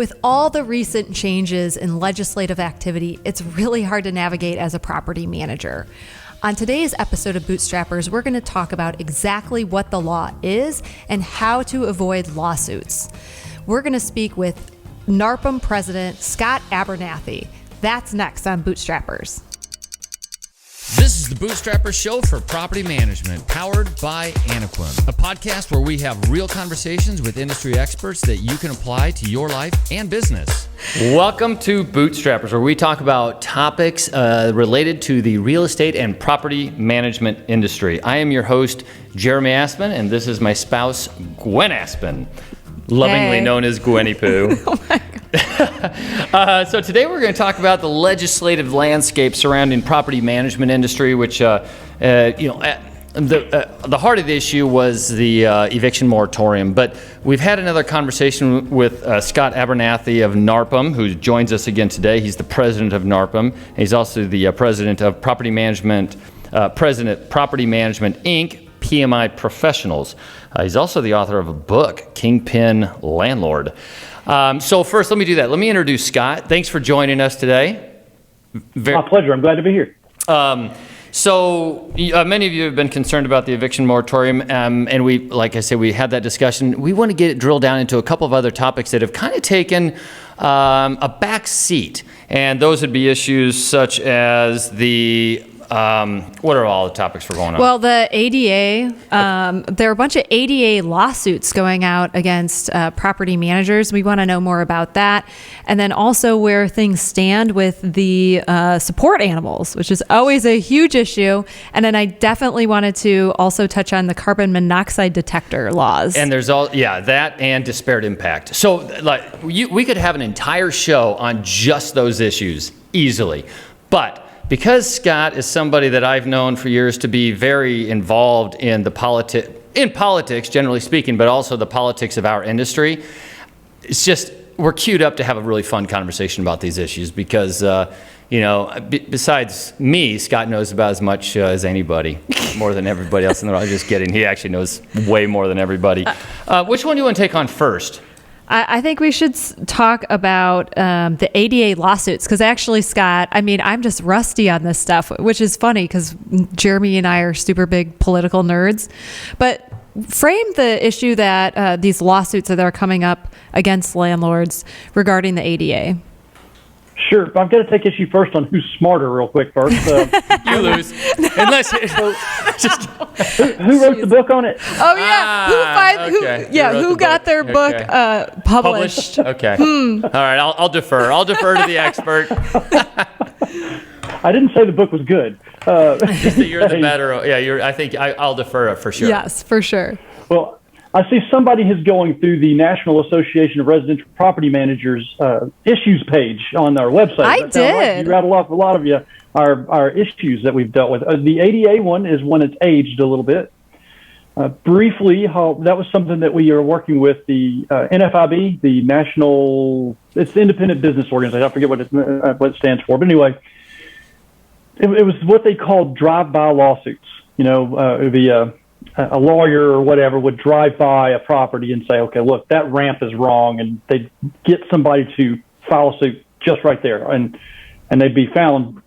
With all the recent changes in legislative activity, it's really hard to navigate as a property manager. On today's episode of Bootstrappers, we're going to talk about exactly what the law is and how to avoid lawsuits. We're going to speak with NARPHAM President Scott Abernathy. That's next on Bootstrappers. This is the Bootstrappers Show for Property Management, powered by NARPHAM, a podcast where we have real conversations with industry experts that you can apply to your life and business. Welcome to Bootstrappers, where we talk about topics related to the real estate and property management industry. I am your host, Jeremy Aspen, and this is my spouse, Gwen Aspen, lovingly known as Gwenny Poo. Oh my God. So today we're going to talk about the legislative landscape surrounding property management industry, which, the heart of the issue was the eviction moratorium. But we've had another conversation with Scott Abernathy of NARPHAM, who joins us again today. He's the president of NARPHAM. He's also the president of Property Management, Property Management Inc., PMI Professionals. He's also the author of a book, Kingpin Landlord. So first, let me do that. Let me introduce Scott. Thanks for joining us today. My pleasure. I'm glad to be here. So many of you have been concerned about the eviction moratorium, and we, like I said, we had that discussion. We want to get it drilled down into a couple of other topics that have kind of taken a back seat, and those would be issues such as the what are all the topics we're going on? Well, the ADA, there are a bunch of ADA lawsuits going out against property managers. We want to know more about that. And then also where things stand with the support animals, which is always a huge issue. And then I definitely wanted to also touch on the carbon monoxide detector laws. And there's that and disparate impact. So we could have an entire show on just those issues easily. But because Scott is somebody that I've known for years to be very involved in politics, generally speaking, but also the politics of our industry, it's just, we're queued up to have a really fun conversation about these issues because, besides me, Scott knows about as much as anybody, more than everybody else in the world. I'm just kidding. He actually knows way more than everybody. Which one do you want to take on first? I think we should talk about the ADA lawsuits because actually, Scott, I'm just rusty on this stuff, which is funny because Jeremy and I are super big political nerds. But frame the issue that these lawsuits that are coming up against landlords regarding the ADA. Sure. I've got to take issue first on who's smarter real quick first. You lose. Unless who wrote the book on it? Oh, yeah. Who got their book published? Okay. All right. I'll defer. I'll defer to the expert. I didn't say the book was good. Just that you're the better. Yeah, I think I'll defer for sure. Yes, for sure. Well, I see somebody is going through the National Association of Residential Property Managers issues page on our website. I did. Right? You rattle off a lot of our issues that we've dealt with. The ADA one is one that's aged a little bit. Briefly, that was something that we are working with the NFIB, the National, it's the Independent Business Organization. I forget what it stands for, but anyway, it was what they called drive-by lawsuits. It would be a lawyer or whatever would drive by a property and say, okay, look, that ramp is wrong. And they'd get somebody to file a suit just right there. And they'd be found,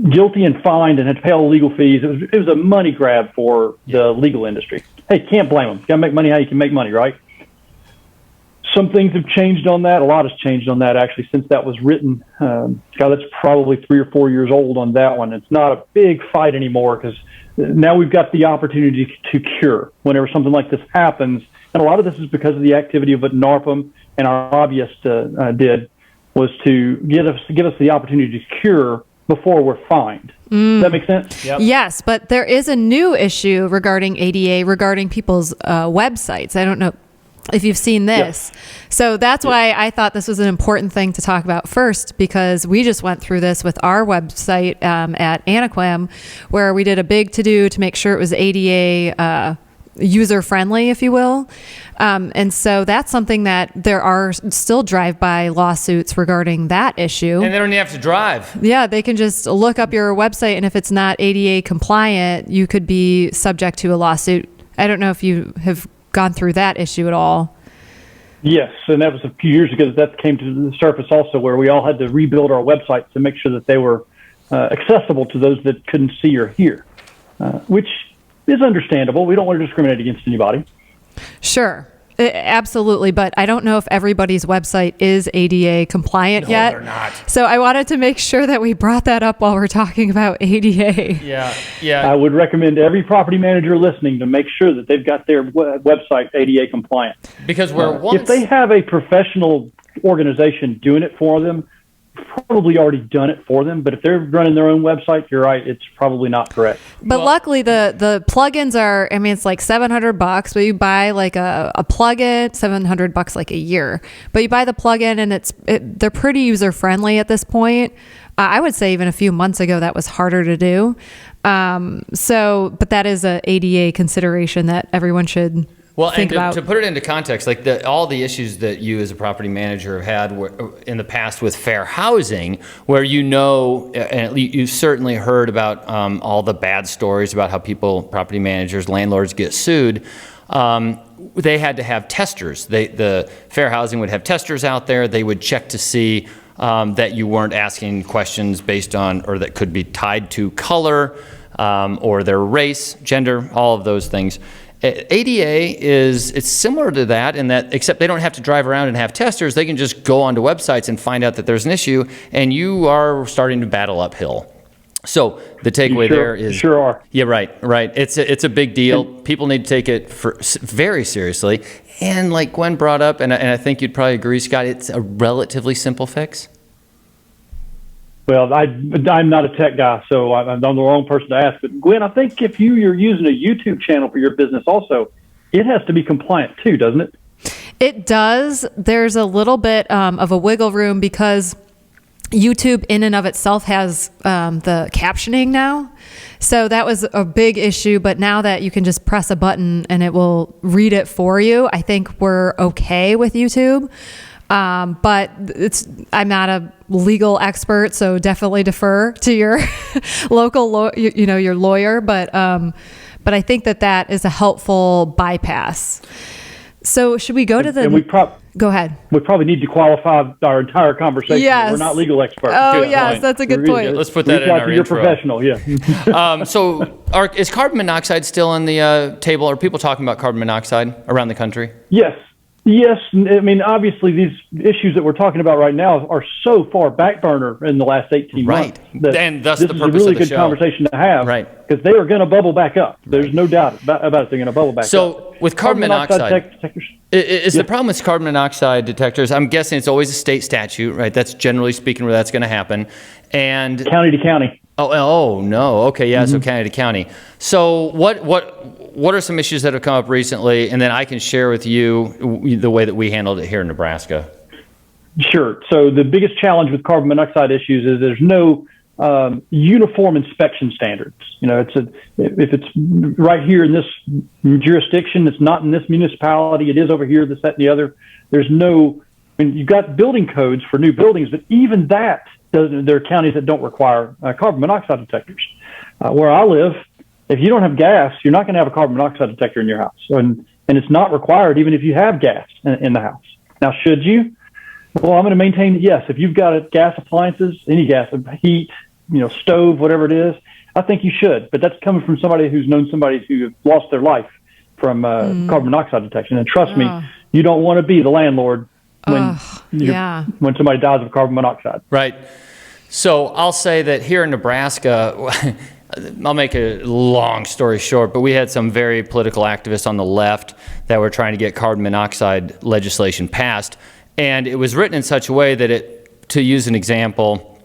guilty and fined and had to pay all the legal fees. It was a money grab for the legal industry. Hey, can't blame them. You got to make money how you can make money, right? Some things have changed on that. A lot has changed on that, actually, since that was written. That's probably 3 or 4 years old on that one. It's not a big fight anymore because now we've got the opportunity to cure whenever something like this happens. And a lot of this is because of the activity of what NARPHAM and our lobbyist did, was to give us the opportunity to cure before we're fined. Does that make sense? Yep. Yes, but there is a new issue regarding ADA, regarding people's websites. I don't know if you've seen this. Yep. So that's why I thought this was an important thing to talk about first, because we just went through this with our website at NARPHAM, where we did a big to-do to make sure it was ADA user-friendly, if you will. And so that's something that there are still drive-by lawsuits regarding that issue. And they don't even have to drive. Yeah, they can just look up your website, and if it's not ADA compliant, you could be subject to a lawsuit. I don't know if you have gone through that issue at all. Yes, and that was a few years ago that came to the surface also, where we all had to rebuild our websites to make sure that they were accessible to those that couldn't see or hear, which is understandable. We don't want to discriminate against anybody. Sure. Absolutely, but I don't know if everybody's website is ADA compliant yet. They're not. So I wanted to make sure that we brought that up while we're talking about ADA. Yeah. I would recommend every property manager listening to make sure that they've got their website ADA compliant. Because if they have a professional organization doing it for them, probably already done it for them. But if they're running their own website, you're right, it's probably not correct. But luckily the plugins are, I mean, it's like $700, but you buy like a plugin, $700 like a year, but you buy the plugin and they're pretty user friendly at this point. I would say even a few months ago that was harder to do. But that is a ADA consideration that everyone should think about. To put it into context, like all the issues that you as a property manager have had in the past with fair housing, where and you've certainly heard about all the bad stories about how property managers, landlords get sued. They had to have testers. The fair housing would have testers out there. They would check to see that you weren't asking questions based on, or that could be tied to color or their race, gender, all of those things. ADA it's similar to that in that, except they don't have to drive around and have testers. They can just go onto websites and find out that there's an issue, and you are starting to battle uphill. So the takeaway there is, sure are. Yeah, right. It's a big deal. People need to take it very seriously. And like Gwen brought up, and I think you'd probably agree, Scott, it's a relatively simple fix. Well, I'm not a tech guy, so I'm the wrong person to ask. But Gwen, I think if you're using a YouTube channel for your business also, it has to be compliant too, doesn't it? It does. There's a little bit of a wiggle room because YouTube in and of itself has the captioning now. So that was a big issue, but now that you can just press a button and it will read it for you, I think we're okay with YouTube. But I'm not a legal expert, so definitely defer to your local, your lawyer. But I think that is a helpful bypass. So should we go to the? Go ahead. We probably need to qualify our entire conversation. Yes. We're not legal experts. Oh, yes, that's a good point. Let's put that in our intro. You're professional, yeah. So is carbon monoxide still on the table? Are people talking about carbon monoxide around the country? Yes. Yes. I mean, obviously, these issues that we're talking about right now are so far back burner in the last 18 months. Right. And thus this the is purpose a really of the good show. conversation to have. Right. Because they are going to bubble back up. There's no doubt about it. They're going to bubble back up. So with carbon monoxide detectors. Is the problem with carbon monoxide detectors, I'm guessing it's always a state statute, right? That's generally speaking where that's going to happen. And county to county. Oh no. Okay, yeah, so county to county. So what are some issues that have come up recently, and then I can share with you the way that we handled it here in Nebraska? Sure. So the biggest challenge with carbon monoxide issues is there's no uniform inspection standards. If it's right here in this jurisdiction, it's not in this municipality, it is over here, this, that, and the other. There's no, you've got building codes for new buildings, but even that there are counties that don't require carbon monoxide detectors. Where I live, if you don't have gas, you're not going to have a carbon monoxide detector in your house. And it's not required even if you have gas in the house. Now, should you? Well, I'm going to maintain that, yes, if you've got gas appliances, any gas, heat, stove, whatever it is, I think you should. But that's coming from somebody who's known somebody who lost their life from carbon monoxide detection. And trust me, you don't want to be the landlord when somebody dies of carbon monoxide. Right. So I'll say that here in Nebraska, I'll make a long story short, but we had some very political activists on the left that were trying to get carbon monoxide legislation passed. And it was written in such a way that to use an example,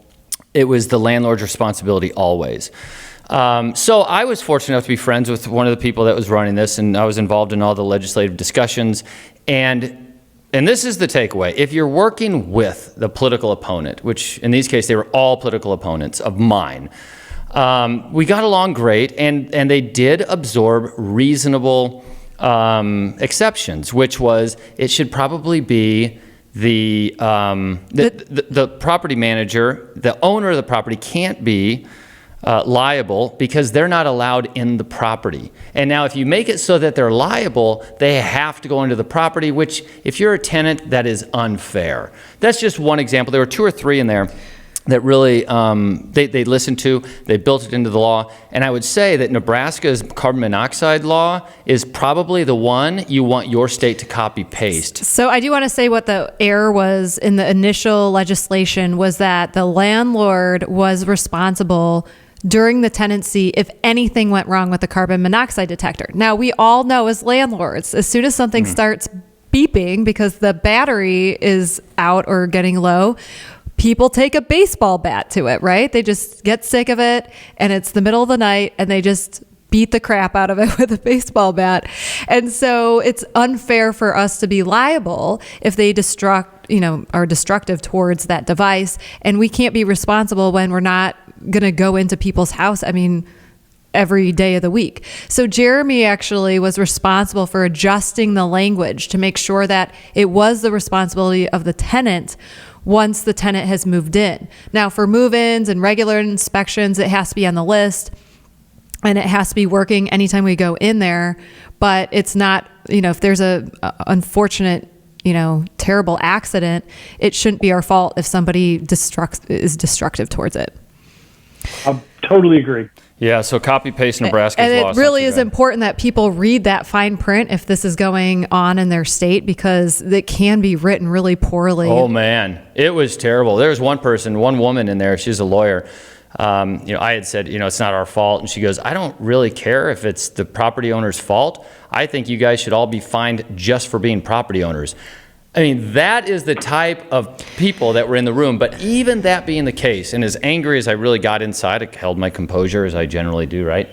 it was the landlord's responsibility always. So I was fortunate enough to be friends with one of the people that was running this, and I was involved in all the legislative discussions. And this is the takeaway. If you're working with the political opponent, which in these cases they were all political opponents of mine, we got along great, and they did absorb reasonable exceptions, which was it should probably be the property manager, the owner of the property can't be liable because they're not allowed in the property. And now if you make it so that they're liable, they have to go into the property, which if you're a tenant, that is unfair. That's just one example. There were 2 or 3 in there that really they listened to, they built it into the law. And I would say that Nebraska's carbon monoxide law is probably the one you want your state to copy paste. So I do want to say what the error was in the initial legislation was that the landlord was responsible during the tenancy if anything went wrong with the carbon monoxide detector. Now, we all know as landlords, as soon as something starts beeping because the battery is out or getting low, people take a baseball bat to it, right? They just get sick of it and it's the middle of the night and they just beat the crap out of it with a baseball bat. And so it's unfair for us to be liable if they are destructive towards that device. And we can't be responsible when we're not going to go into people's house. I mean, every day of the week. So Jeremy actually was responsible for adjusting the language to make sure that it was the responsibility of the tenant once the tenant has moved in. Now, for move-ins and regular inspections, it has to be on the list and it has to be working anytime we go in there. But it's not, if there's a unfortunate, terrible accident, it shouldn't be our fault if somebody is destructive towards it. I totally agree. Yeah, so copy paste Nebraska's law. And it really is important that people read that fine print if this is going on in their state, because it can be written really poorly. Oh man, it was terrible. There was one woman in there, she's a lawyer. I had said, it's not our fault. And she goes, I don't really care if it's the property owner's fault. I think you guys should all be fined just for being property owners. I mean, that is the type of people that were in the room. But even that being the case, and as angry as I really got inside, I held my composure as I generally do, right?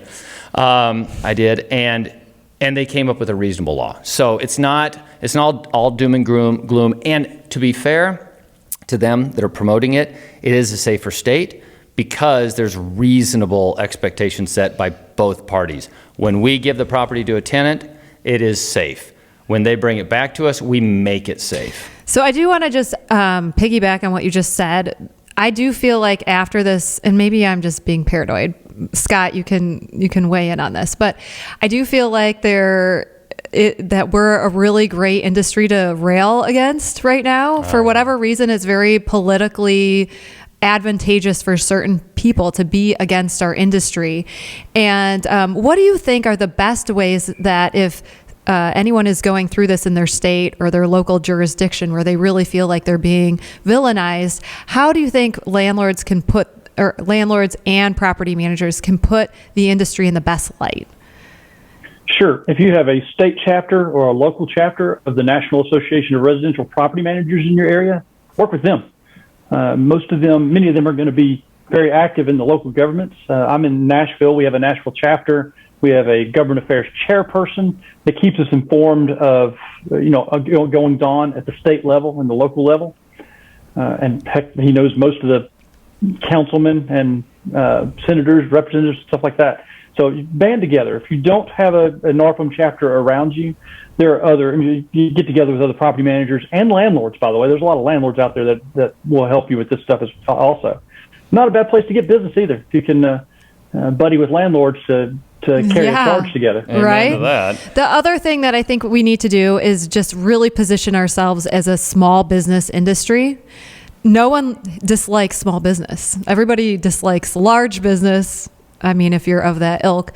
I did, and they came up with a reasonable law. So it's not all doom and gloom. And to be fair to them that are promoting it, it is a safer state because there's reasonable expectations set by both parties. When we give the property to a tenant, it is safe. When they bring it back to us, we make it safe. So I do want to just piggyback on what you just said. I do feel like after this, and maybe I'm just being paranoid, Scott, you can weigh in on this, but I do feel like that we're a really great industry to rail against right now. For whatever reason, it's very politically advantageous for certain people to be against our industry. And what do you think are the best ways that if anyone is going through this in their state or their local jurisdiction where they really feel like they're being villainized, how do you think landlords and property managers can put the industry in the best light? Sure. If you have a state chapter or a local chapter of the National Association of Residential Property Managers in your area, work with them. Many of them are going to be very active in the local governments. I'm in Nashville. We have a Nashville chapter. We have a government affairs chairperson that keeps us informed of, goings on at the state level and the local level. And heck, he knows most of the councilmen and senators, representatives, stuff like that. So you band together. If you don't have a NARPHAM chapter around you, there are you get together with other property managers and landlords, by the way. There's a lot of landlords out there that will help you with this stuff also. Not a bad place to get business either. If you can buddy with landlords to carry a charge together. Right. To that. The other thing that I think we need to do is just really position ourselves as a small business industry. No one dislikes small business. Everybody dislikes large business. I mean, if you're of that ilk.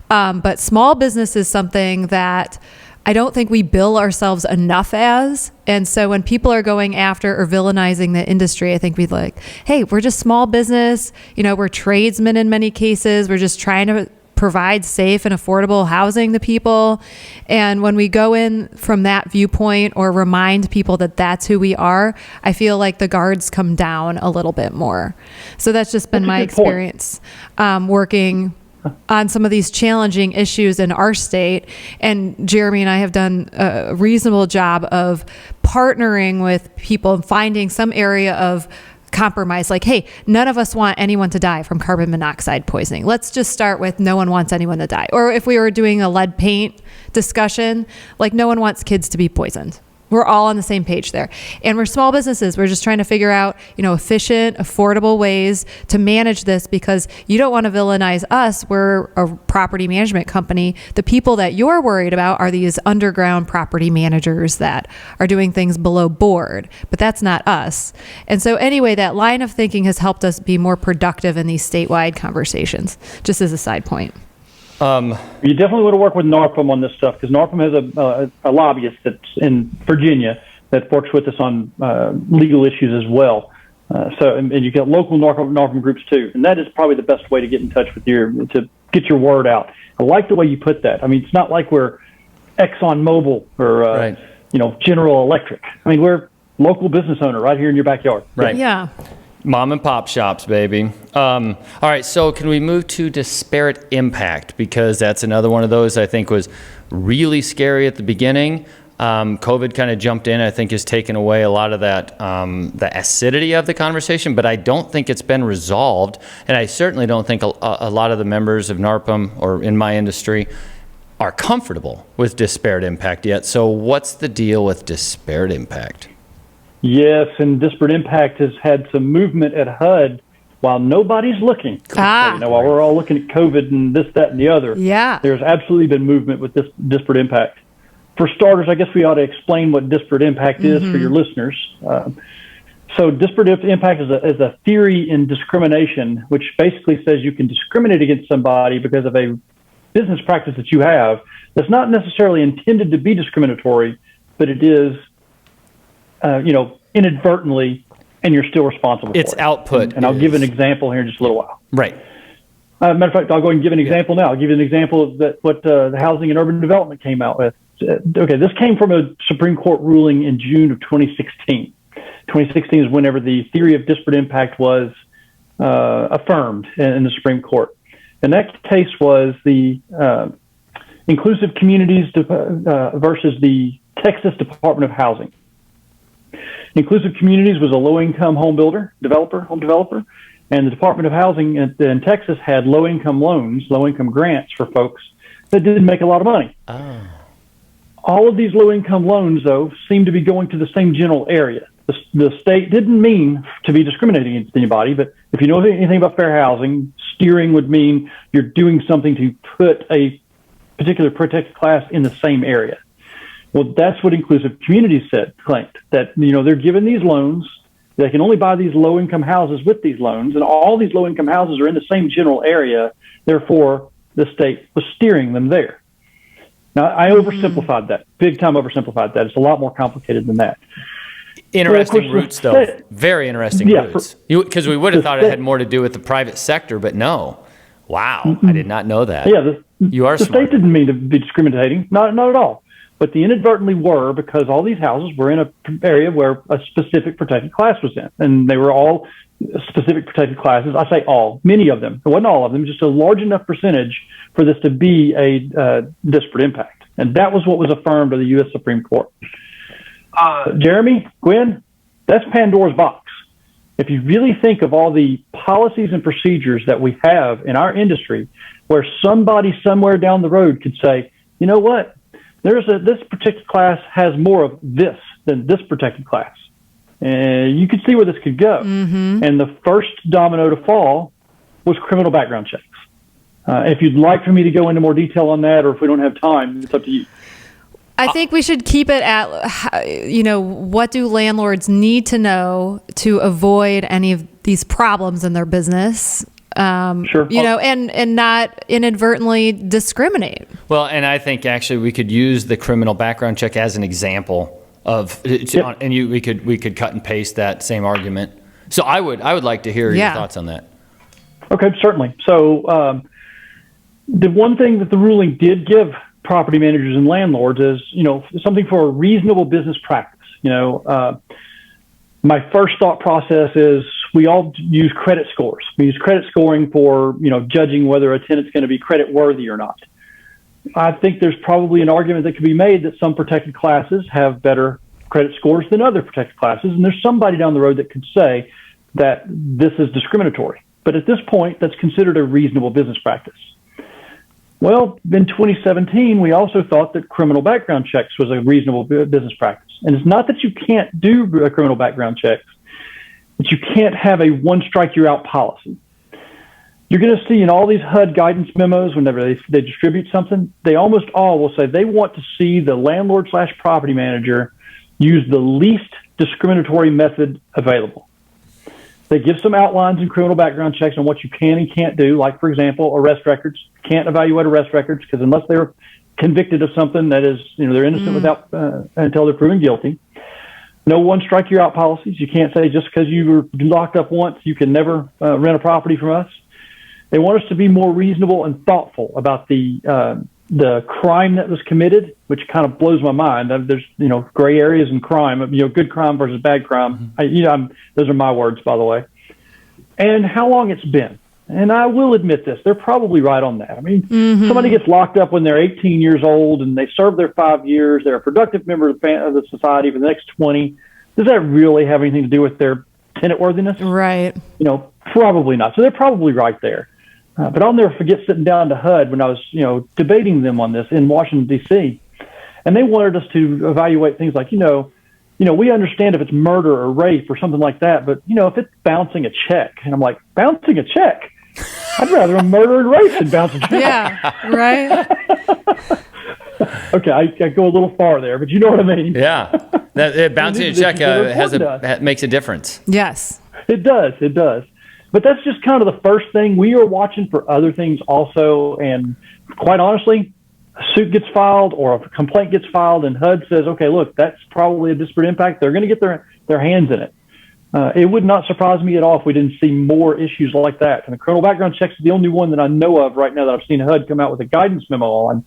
But small business is something that I don't think we bill ourselves enough as. And so when people are going after or villainizing the industry, I think we'd like, hey, we're just small business. We're tradesmen in many cases. We're just trying to provide safe and affordable housing to people. And when we go in from that viewpoint or remind people that that's who we are, I feel like the guards come down a little bit more. So that's just been my experience working on some of these challenging issues in our state. And Jeremy and I have done a reasonable job of partnering with people and finding some area of compromise, like, hey, none of us want anyone to die from carbon monoxide poisoning. Let's just start with no one wants anyone to die. Or if we were doing a lead paint discussion, like no one wants kids to be poisoned. We're all on the same page there. And we're small businesses. We're just trying to figure out, efficient, affordable ways to manage this, because you don't want to villainize us. We're a property management company. The people that you're worried about are these underground property managers that are doing things below board, but that's not us. And so anyway, that line of thinking has helped us be more productive in these statewide conversations, just as a side point. You definitely want to work with NARPHAM on this stuff, because NARPHAM has a lobbyist that's in Virginia that works with us on legal issues as well. And you get local NARPHAM groups too, and that is probably the best way to get in touch with to get your word out. I like the way you put that. I mean, it's not like we're ExxonMobil or General Electric. I mean, we're local business owner right here in your backyard. Right. Yeah. Mom and pop shops, baby. All right, so can we move to disparate impact? Because that's another one of those I think was really scary at the beginning. COVID kind of jumped in, I think has taken away a lot of that, the acidity of the conversation, but I don't think it's been resolved. And I certainly don't think a lot of the members of NARPM or in my industry are comfortable with disparate impact yet. So what's the deal with disparate impact? Yes, and disparate impact has had some movement at HUD while nobody's looking. While we're all looking at COVID and this, that, and the other. Yeah. There's absolutely been movement with this disparate impact. For starters, I guess we ought to explain what disparate impact is for your listeners. So disparate impact is a theory in discrimination, which basically says you can discriminate against somebody because of a business practice that you have that's not necessarily intended to be discriminatory, but it is inadvertently, and you're still responsible for it. Its output. And I'll give an example here in just a little while. Right. Matter of fact, I'll go ahead and give an example now. I'll give you an example of what the Housing and Urban Development came out with. Okay, this came from a Supreme Court ruling in June of 2016. 2016 is whenever the theory of disparate impact was affirmed in the Supreme Court. And that case was the inclusive communities versus the Texas Department of Housing. Inclusive Communities was a low-income home developer, and the Department of Housing in Texas had low-income loans, low-income grants for folks that didn't make a lot of money. Oh. All of these low-income loans, though, seem to be going to the same general area. The state didn't mean to be discriminating against anybody, but if you know anything about fair housing, steering would mean you're doing something to put a particular protected class in the same area. Well, that's what Inclusive Communities claimed, that they're given these loans, they can only buy these low-income houses with these loans, and all these low-income houses are in the same general area, therefore the state was steering them there. Now, I oversimplified that, big time oversimplified that. It's a lot more complicated than that. Interesting roots, though. Very interesting roots. Because we would have thought it had more to do with the private sector, but no. Wow, I did not know that. Yeah, you are the smart. State didn't mean to be discriminating, not at all. But they inadvertently were, because all these houses were in an area where a specific protected class was in. And they were all specific protected classes. I say all, many of them. It wasn't all of them, just a large enough percentage for this to be a disparate impact. And that was what was affirmed by the U.S. Supreme Court. Jeremy, Gwen, that's Pandora's box. If you really think of all the policies and procedures that we have in our industry, where somebody somewhere down the road could say, you know what? This protected class has more of this than this protected class. And you could see where this could go. Mm-hmm. And the first domino to fall was criminal background checks. If you'd like for me to go into more detail on that, or if we don't have time, it's up to you. I think we should keep it at, what do landlords need to know to avoid any of these problems in their business? Sure. And not inadvertently discriminate. Well, and I think actually we could use the criminal background check as an example of, and we could cut and paste that same argument. So I would like to hear your thoughts on that. Okay, certainly. So the one thing that the ruling did give property managers and landlords is, something for a reasonable business practice. My first thought process is we all use credit scores. We use credit scoring for, judging whether a tenant's going to be credit worthy or not. I think there's probably an argument that could be made that some protected classes have better credit scores than other protected classes. And there's somebody down the road that could say that this is discriminatory. But at this point, that's considered a reasonable business practice. Well, in 2017, we also thought that criminal background checks was a reasonable business practice. And it's not that you can't do criminal background checks, but you can't have a one strike you're out policy. You're going to see in all these HUD guidance memos, whenever they distribute something, they almost all will say they want to see the landlord/property manager use the least discriminatory method available. They give some outlines in criminal background checks on what you can and can't do. Like, for example, arrest records. Can't evaluate arrest records because unless they're convicted of something that is, they're innocent without until they're proven guilty. No one strike you out policies. You can't say just because you were locked up once, you can never rent a property from us. They want us to be more reasonable and thoughtful about the crime that was committed, which kind of blows my mind. There's, gray areas in crime, good crime versus bad crime. Those are my words, by the way. And how long it's been. And I will admit this, they're probably right on that. I mean, somebody gets locked up when they're 18 years old and they serve their 5 years. They're a productive member of the society for the next 20. Does that really have anything to do with their tenant worthiness? Right. Probably not. So they're probably right there. But I'll never forget sitting down to HUD when I was, debating them on this in Washington, D.C. And they wanted us to evaluate things like, we understand if it's murder or rape or something like that, but, if it's bouncing a check. And I'm like, bouncing a check? I'd rather a murder and rape than bounce a check. Yeah, right. Okay, I go a little far there, but you know what I mean. Yeah, that bouncing a check makes a difference. Yes. It does. But that's just kind of the first thing. We are watching for other things also, and quite honestly, a suit gets filed or a complaint gets filed and HUD says, okay, look, that's probably a disparate impact. They're going to get their hands in it. It would not surprise me at all if we didn't see more issues like that. And the criminal background checks is the only one that I know of right now that I've seen HUD come out with a guidance memo on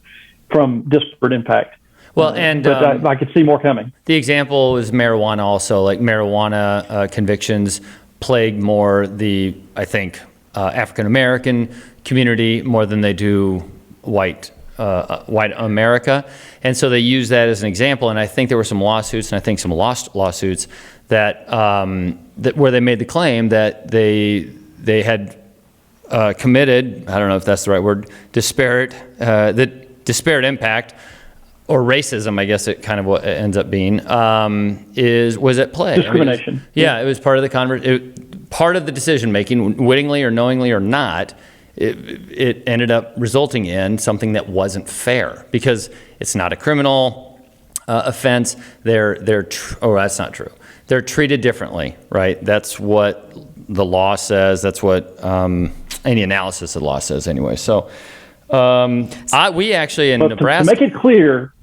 from disparate impact. Well, and but I could see more coming. The example is marijuana also, like marijuana convictions plague more the, I think, African-American community more than they do white America. And so they use that as an example. And I think there were some lawsuits, and I think some lost lawsuits that where they made the claim that they had committed, I don't know if that's the right word, disparate impact or racism, I guess it kind of what it ends up being, was at play. Discrimination. It was part of the part of the decision making, wittingly or knowingly or not. It ended up resulting in something that wasn't fair because it's not a criminal offense. That's not true. They're treated differently, right? That's what the law says. That's what any analysis of the law says, anyway. So we actually in Nebraska. To make it clear.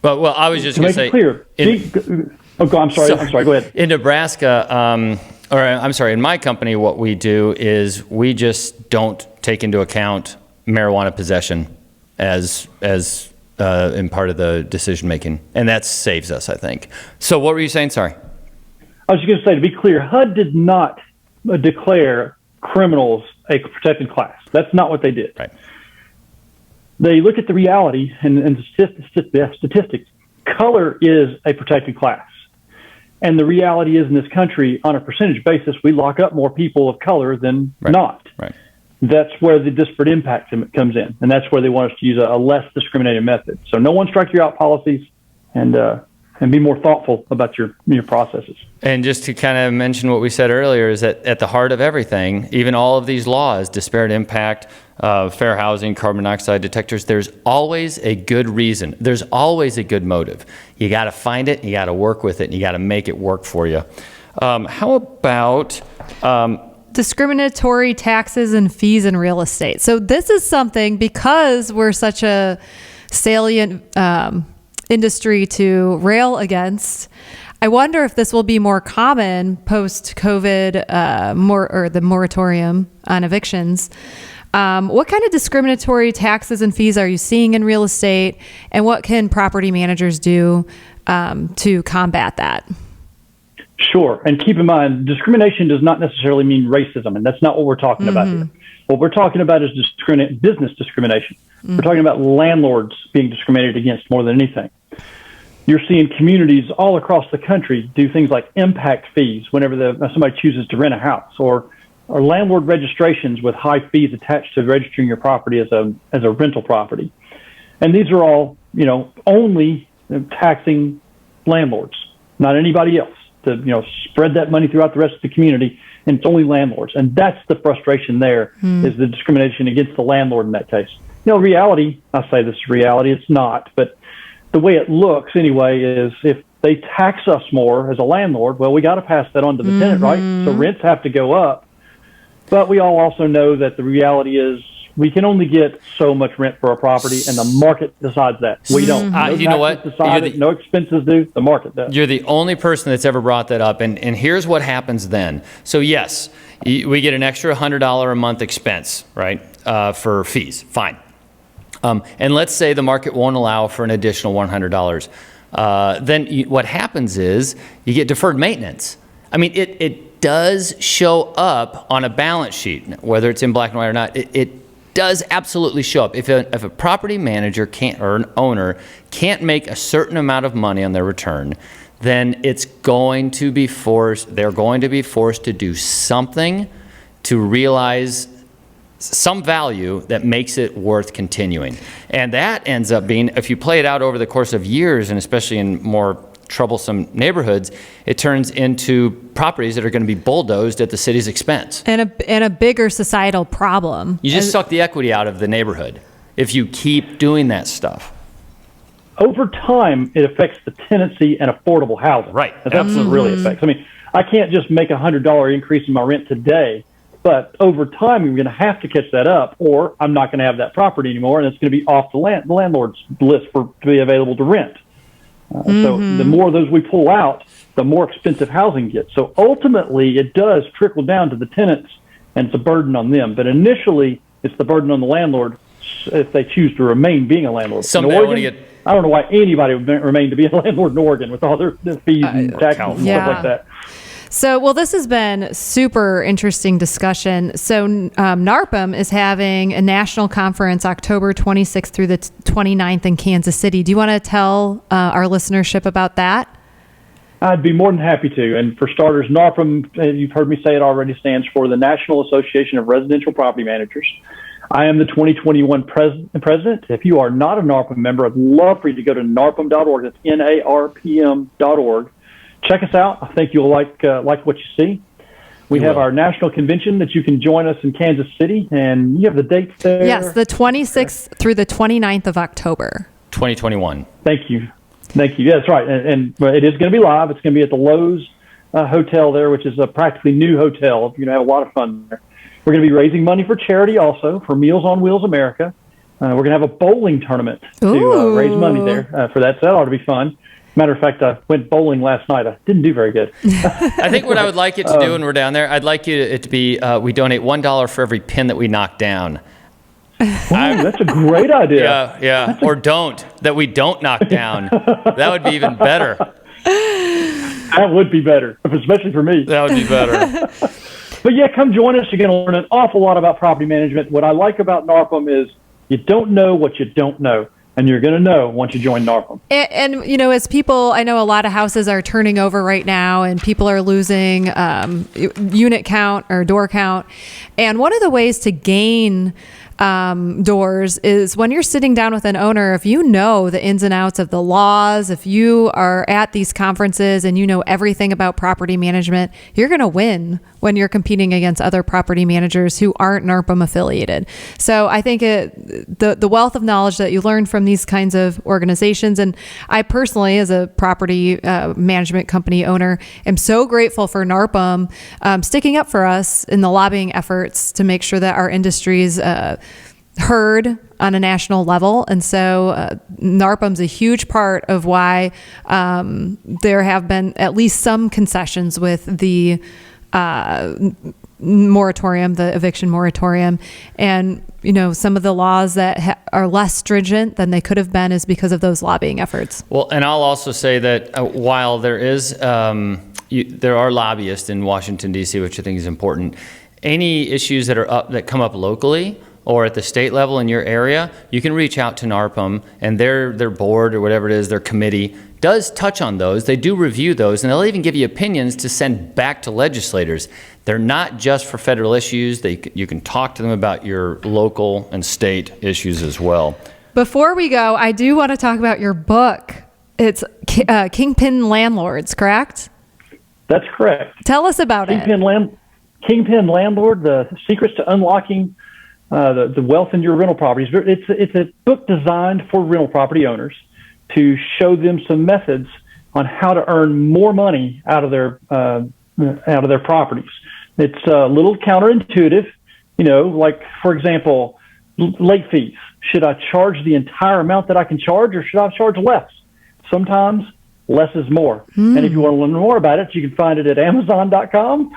Well, I was just going to say. To make it clear. I'm sorry. Go ahead. In Nebraska. In my company, what we do is we just don't take into account marijuana possession as in part of the decision making, and that saves us, I think. So, what were you saying? Sorry. I was just going to say, to be clear, HUD did not declare criminals a protected class. That's not what they did. Right. They look at the reality and statistics. Color is a protected class. And the reality is in this country, on a percentage basis, we lock up more people of color than not. Right. That's where the disparate impact comes in. And that's where they want us to use a less discriminating method. So no one strike you out policies and be more thoughtful about your processes. And just to kind of mention what we said earlier is that at the heart of everything, even all of these laws, disparate impact, fair housing, carbon monoxide detectors, there's always a good reason. There's always a good motive. You got to find it, you got to work with it, and you got to make it work for you. How about discriminatory taxes and fees in real estate? So this is something, because we're such a salient industry to rail against, I wonder if this will be more common post-COVID, or the moratorium on evictions. What kind of discriminatory taxes and fees are you seeing in real estate, and what can property managers do to combat that? Sure. And keep in mind, discrimination does not necessarily mean racism, and that's not what we're talking about here. What we're talking about is business discrimination. We're talking about landlords being discriminated against more than anything. You're seeing communities all across the country do things like impact fees whenever somebody chooses to rent a house, or are landlord registrations with high fees attached to registering your property as a rental property. And these are all, only taxing landlords, not anybody else, to, spread that money throughout the rest of the community. And it's only landlords. And that's the frustration there, is the discrimination against the landlord in that case. Reality, I say this is reality, it's not, but the way it looks anyway is if they tax us more as a landlord, well, we got to pass that on to the tenant, right? So rents have to go up. But we all also know that the reality is we can only get so much rent for a property, and the market decides that. We don't. You know what? No expenses do. The market does. You're the only person that's ever brought that up, and here's what happens then. So yes, we get an extra $100 a month expense, right, for fees. Fine. And let's say the market won't allow for an additional $100. Then what happens is you get deferred maintenance. I mean, it does show up on a balance sheet, whether it's in black and white or not. It does absolutely show up. If a property manager can't, or an owner can't make a certain amount of money on their return, then they're going to be forced to do something to realize some value that makes it worth continuing. And that ends up being, if you play it out over the course of years, and especially in more troublesome neighborhoods, it turns into properties that are going to be bulldozed at the city's expense. And a bigger societal problem. You just suck the equity out of the neighborhood if you keep doing that stuff. Over time, it affects the tenancy and affordable housing. Right. That's what it really affects. I mean, I can't just make a $100 increase in my rent today, but over time, you're going to have to catch that up, or I'm not going to have that property anymore, and it's going to be off the landlord's list to be available to rent. So the more of those we pull out, the more expensive housing gets. So ultimately, it does trickle down to the tenants, and it's a burden on them. But initially, it's the burden on the landlord if they choose to remain being a landlord. In Oregon, I don't know why anybody would remain to be a landlord in Oregon with all their fees and taxes and stuff like that. So, well, this has been super interesting discussion. So NARPM is having a national conference October 26th through the 29th in Kansas City. Do you want to tell our listenership about that? I'd be more than happy to. And for starters, NARPM, you've heard me say it already, stands for the National Association of Residential Property Managers. I am the 2021 president. If you are not a NARPM member, I'd love for you to go to narpm.org. That's NARPM.org. Check us out. I think you'll like what you see. We have our national convention that you can join us in Kansas City, and you have the dates there. Yes, the 26th through the 29th of October. 2021. Thank you. Yeah, that's right. And it is going to be live. It's going to be at the Lowe's Hotel there, which is a practically new hotel. You're going to have a lot of fun there. We're going to be raising money for charity also, for Meals on Wheels America. We're going to have a bowling tournament to raise money there for that. So that ought to be fun. Matter of fact, I went bowling last night. I didn't do very good. I think what I would like it to do when we're down there, I'd like it to be we donate $1 for every pin that we knock down. That's a great idea. Yeah. Or that we don't knock down. That would be even better. That would be better, especially for me. That would be better. But yeah, come join us. You're going to learn an awful lot about property management. What I like about NARPM is you don't know what you don't know. And you're going to know once you join NARPM. And, as people, I know a lot of houses are turning over right now, and people are losing unit count or door count. And one of the ways to gain doors is when you're sitting down with an owner, if you know the ins and outs of the laws, if you are at these conferences and you know everything about property management, you're going to win when you're competing against other property managers who aren't NARPM affiliated. So I think the wealth of knowledge that you learn from these kinds of organizations, and I personally, as a property management company owner, am so grateful for NARPM sticking up for us in the lobbying efforts to make sure that our industries heard on a national level. And so NARPM's a huge part of why there have been at least some concessions with the moratorium, the eviction moratorium. And, some of the laws that are less stringent than they could have been is because of those lobbying efforts. Well, and I'll also say that while there are lobbyists in Washington, D.C., which I think is important, any issues that come up locally or at the state level in your area, you can reach out to NARPHAM, and their board or whatever it is, their committee, does touch on those. They do review those, and they'll even give you opinions to send back to legislators. They're not just for federal issues. You can talk to them about your local and state issues as well. Before we go, I do want to talk about your book. It's Kingpin Landlords, correct? That's correct. Tell us about it. Kingpin Landlord, the secrets to unlocking the wealth in your rental properties. It's a book designed for rental property owners to show them some methods on how to earn more money out of their properties. It's a little counterintuitive, like, for example, late fees. Should I charge the entire amount that I can charge, or should I charge less? Sometimes less is more. And if you want to learn more about it, you can find it at Amazon.com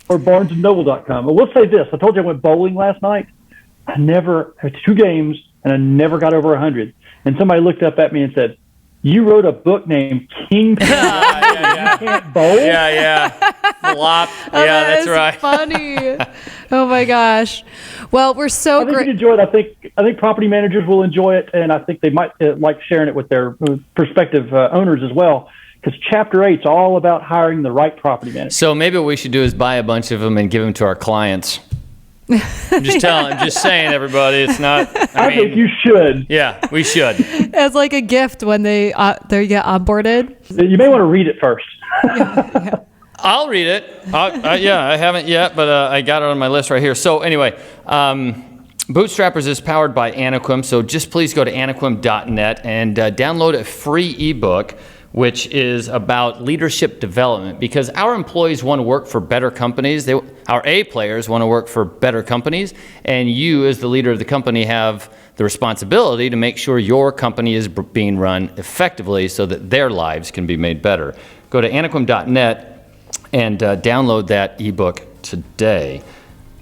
or BarnesandNoble.com. I will say this. I told you I went bowling last night. I had 2 games, and I never got over 100. And somebody looked up at me and said, "You wrote a book named Kingpin. You can't bowl?" Yeah. Flop. Oh, yeah, that's right. Funny. Oh my gosh. Well, we're so I think great. you'd enjoy it. I think property managers will enjoy it, and I think they might like sharing it with their prospective owners as well. Because Chapter 8 is all about hiring the right property manager. So maybe what we should do is buy a bunch of them and give them to our clients. I'm just saying, everybody, it's not. I think you should. Yeah, we should. As like a gift when they get onboarded. You may want to read it first. Yeah. I'll read it. I haven't yet, but I got it on my list right here. So anyway, Bootstrappers is powered by NARPM, so just please go to NARPM.net and download a free ebook, which is about leadership development, because our employees want to work for better companies. Our A players want to work for better companies, and you, as the leader of the company, have the responsibility to make sure your company is being run effectively so that their lives can be made better. Go to NARPM.net and download that ebook today.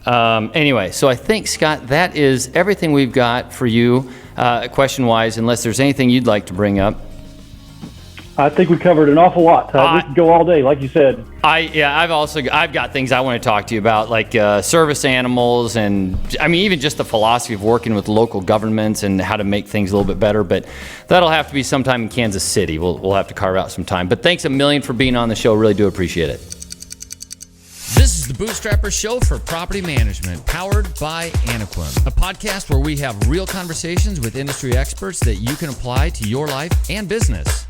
Anyway, so I think, Scott, that is everything we've got for you question-wise, unless there's anything you'd like to bring up. I think we covered an awful lot. We could go all day, like you said. I've got things I want to talk to you about, like service animals, and even just the philosophy of working with local governments and how to make things a little bit better. But that'll have to be sometime in Kansas City. We'll have to carve out some time. But thanks a million for being on the show. Really do appreciate it. This is the Bootstrapper Show for Property Management, powered by NARPM, a podcast where we have real conversations with industry experts that you can apply to your life and business.